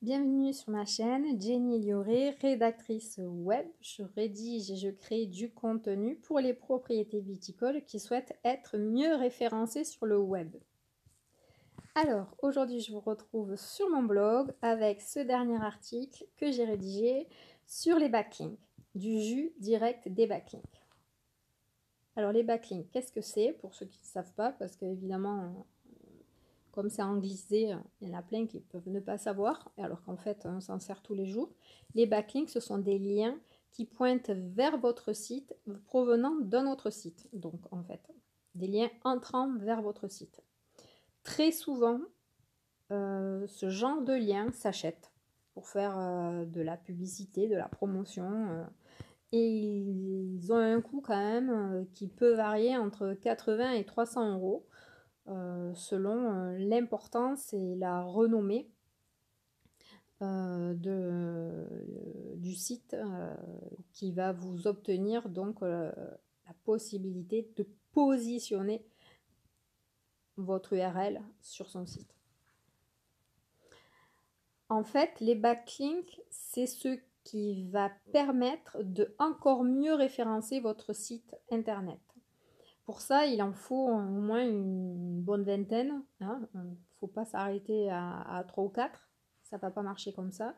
Bienvenue sur ma chaîne, Jenny Lioré, rédactrice web. Je rédige et je crée du contenu pour les propriétés viticoles qui souhaitent être mieux référencées sur le web. Alors, aujourd'hui, je vous retrouve sur mon blog avec ce dernier article que j'ai rédigé sur les backlinks, du jus direct des backlinks. Alors, les backlinks, qu'est-ce que c'est pour ceux qui ne savent pas, parce qu'évidemment, comme c'est anglisé, il y en a plein qui peuvent ne pas savoir, alors qu'en fait, on s'en sert tous les jours. Les backlinks, ce sont des liens qui pointent vers votre site provenant d'un autre site. Donc, en fait, des liens entrant vers votre site. Très souvent, ce genre de lien s'achète pour faire de la publicité, de la promotion. Et ils ont un coût quand même qui peut varier entre 80 et 300 euros. Selon l'importance et la renommée du site qui va vous obtenir donc la possibilité de positionner votre URL sur son site. En fait, les backlinks, c'est ce qui va permettre de encore mieux référencer votre site internet. Pour ça, il en faut au moins une bonne vingtaine. Il ne faut pas s'arrêter à 3 ou 4. Ça ne va pas marcher comme ça.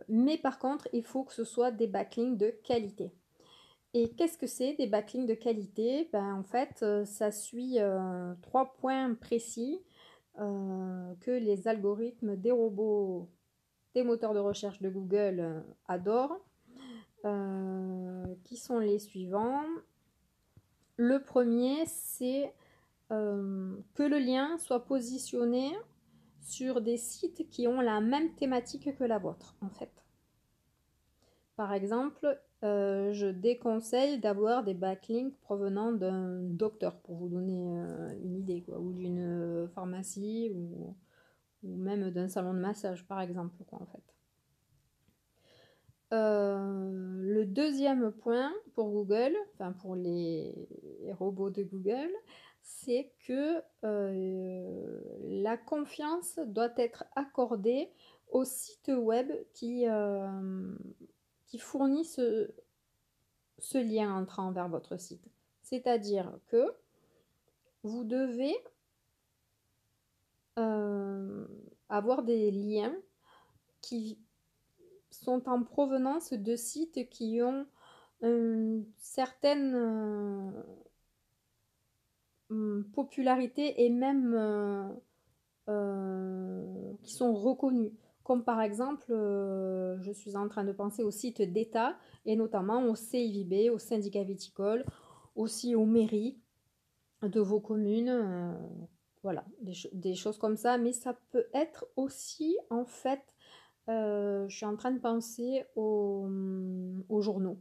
Mais par contre, il faut que ce soit des backlinks de qualité. Et qu'est-ce que c'est des backlinks de qualité? En fait, ça suit 3 points précis que les algorithmes des robots, des moteurs de recherche de Google adorent, qui sont les suivants. Le premier, c'est que le lien soit positionné sur des sites qui ont la même thématique que la vôtre, en fait. Par exemple, je déconseille d'avoir des backlinks provenant d'un docteur, pour vous donner une idée, quoi, ou d'une pharmacie, ou même d'un salon de massage, par exemple, quoi, en fait. Le deuxième point pour Google, enfin pour les robots de Google, c'est que la confiance doit être accordée au site web qui fournit ce lien entrant vers votre site. C'est-à-dire que vous devez avoir des liens qui sont en provenance de sites qui ont une certaine popularité et même qui sont reconnus. Comme par exemple, je suis en train de penser aux sites d'État et notamment au CIVB, au syndicat viticole, aussi aux mairies de vos communes. Voilà, des choses comme ça. Mais ça peut être aussi, en fait, je suis en train de penser aux journaux,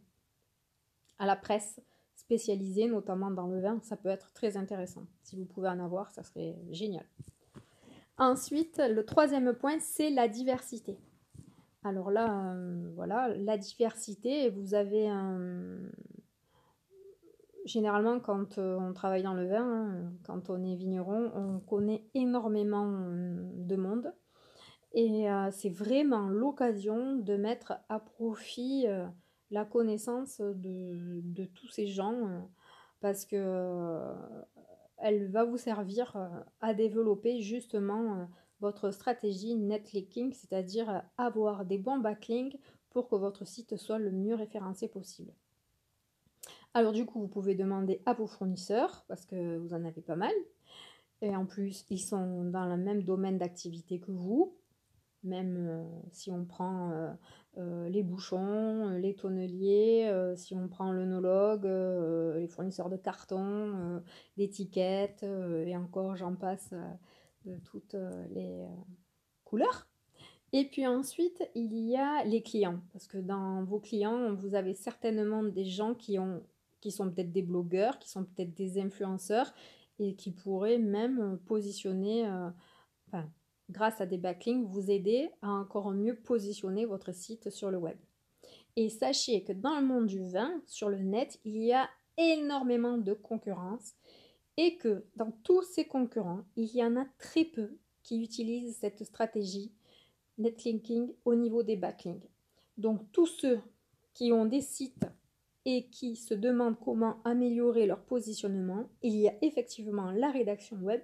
à la presse spécialisée, notamment dans le vin. Ça peut être très intéressant. Si vous pouvez en avoir, ça serait génial. Ensuite, le troisième point, c'est la diversité. Alors là, voilà, la diversité, vous avez généralement, quand on travaille dans le vin, quand on est vigneron, on connaît énormément de monde. Et c'est vraiment l'occasion de mettre à profit la connaissance de tous ces gens parce que elle va vous servir à développer justement votre stratégie netlinking, c'est-à-dire avoir des bons backlinks pour que votre site soit le mieux référencé possible. Alors du coup, vous pouvez demander à vos fournisseurs, parce que vous en avez pas mal, et en plus, ils sont dans le même domaine d'activité que vous, même si on prend les bouchons, les tonneliers, si on prend l'œnologue, les fournisseurs de carton, d'étiquettes, et encore j'en passe de toutes les couleurs. Et puis ensuite, il y a les clients, parce que dans vos clients, vous avez certainement des gens qui sont peut-être des blogueurs, qui sont peut-être des influenceurs, et qui pourraient même positionner, enfin, grâce à des backlinks, vous aider à encore mieux positionner votre site sur le web. Et sachez que dans le monde du vin, sur le net, il y a énormément de concurrence et que dans tous ces concurrents, il y en a très peu qui utilisent cette stratégie netlinking au niveau des backlinks. Donc tous ceux qui ont des sites et qui se demandent comment améliorer leur positionnement, il y a effectivement la rédaction web,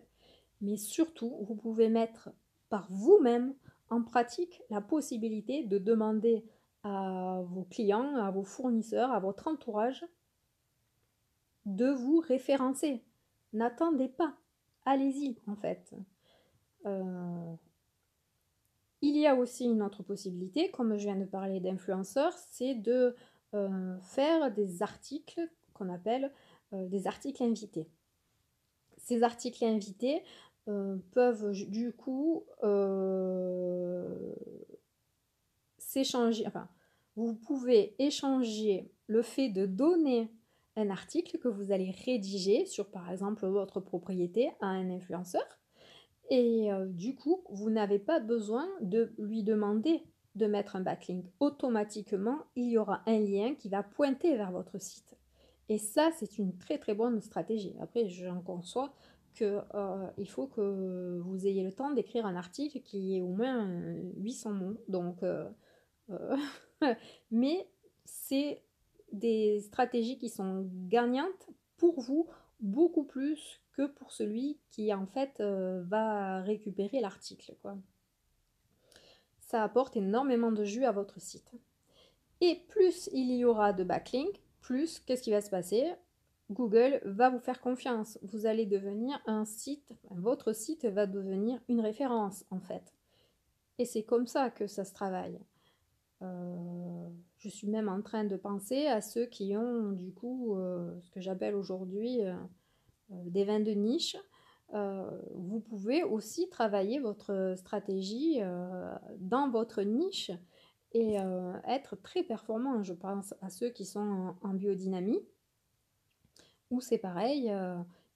mais surtout, vous pouvez mettre par vous-même en pratique la possibilité de demander à vos clients, à vos fournisseurs, à votre entourage de vous référencer. N'attendez pas. Allez-y, en fait. Il y a aussi une autre possibilité, comme je viens de parler d'influenceurs, c'est de faire des articles qu'on appelle des articles invités. Ces articles invités peuvent du coup s'échanger, enfin, vous pouvez échanger le fait de donner un article que vous allez rédiger sur par exemple votre propriété à un influenceur et du coup vous n'avez pas besoin de lui demander de mettre un backlink. Automatiquement il y aura un lien qui va pointer vers votre site et ça c'est une très très bonne stratégie. Après j'en conçois qu'il faut que vous ayez le temps d'écrire un article qui ait au moins 800 mots donc mais c'est des stratégies qui sont gagnantes pour vous beaucoup plus que pour celui qui en fait va récupérer l'article, quoi. Ça apporte énormément de jus à votre site. Et plus il y aura de backlinks, plus qu'est-ce qui va se passer? Google va vous faire confiance. Vous allez devenir un site, votre site va devenir une référence en fait. Et c'est comme ça que ça se travaille. Je suis même en train de penser à ceux qui ont du coup ce que j'appelle aujourd'hui des vins de niche. Vous pouvez aussi travailler votre stratégie dans votre niche et être très performant. Je pense à ceux qui sont en biodynamie, où c'est pareil,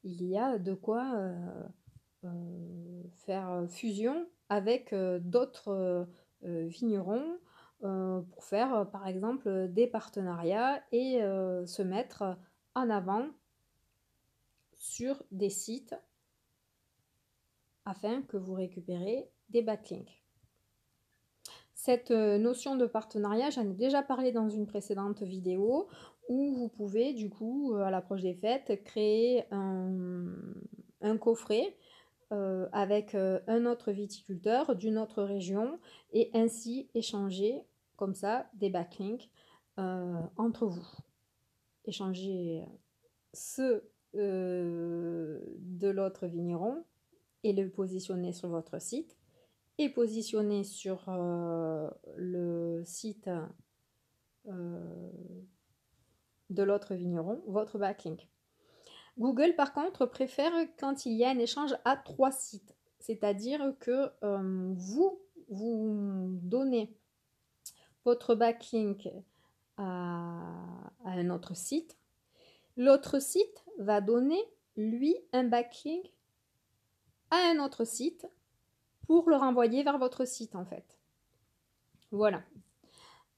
il y a de quoi faire fusion avec d'autres vignerons pour faire par exemple des partenariats et se mettre en avant sur des sites afin que vous récupérez des backlinks. Cette notion de partenariat, j'en ai déjà parlé dans une précédente vidéo où vous pouvez du coup à l'approche des fêtes créer un coffret avec un autre viticulteur d'une autre région et ainsi échanger comme ça des backlinks entre vous. Échanger ceux de l'autre vigneron et le positionner sur votre site et positionner sur le site de l'autre vigneron votre backlink. Google, par contre, préfère quand il y a un échange à 3 sites. C'est-à-dire que vous donnez votre backlink à un autre site. L'autre site va donner, lui, un backlink à un autre site pour le renvoyer vers votre site, en fait. Voilà.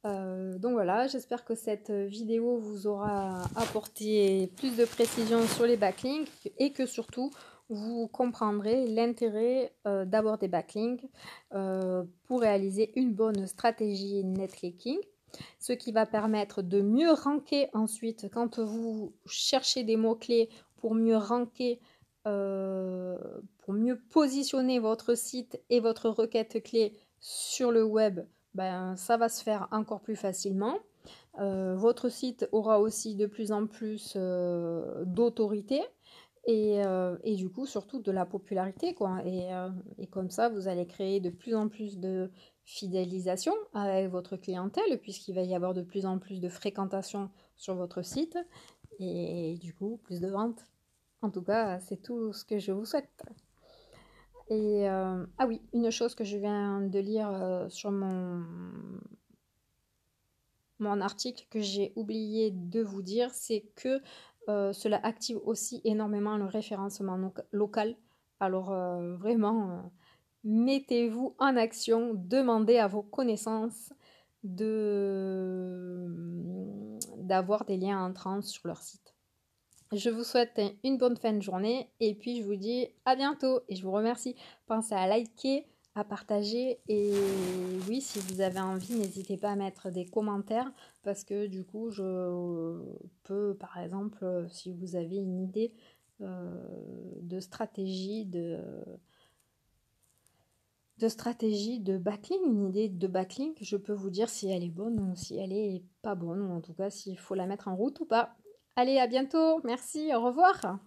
Donc voilà, j'espère que cette vidéo vous aura apporté plus de précision sur les backlinks et que surtout vous comprendrez l'intérêt d'avoir des backlinks pour réaliser une bonne stratégie netlinking, ce qui va permettre de mieux ranker ensuite quand vous cherchez des mots-clés pour mieux ranker, pour mieux positionner votre site et votre requête clé sur le web. Ben, ça va se faire encore plus facilement. Votre site aura aussi de plus en plus d'autorité et du coup surtout de la popularité, quoi. Et comme ça, vous allez créer de plus en plus de fidélisation avec votre clientèle puisqu'il va y avoir de plus en plus de fréquentation sur votre site et du coup plus de ventes. En tout cas, c'est tout ce que je vous souhaite. Et ah oui, une chose que je viens de lire sur mon article que j'ai oublié de vous dire, c'est que cela active aussi énormément le référencement local. Alors vraiment, mettez-vous en action, demandez à vos connaissances d'avoir des liens entrants sur leur site. Je vous souhaite une bonne fin de journée et puis je vous dis à bientôt et je vous remercie. Pensez à liker, à partager et oui, si vous avez envie, n'hésitez pas à mettre des commentaires parce que du coup, je peux, par exemple, si vous avez une idée de stratégie de backlink, une idée de backlink, je peux vous dire si elle est bonne ou si elle est pas bonne, ou en tout cas s'il faut la mettre en route ou pas. Allez, à bientôt, merci, au revoir.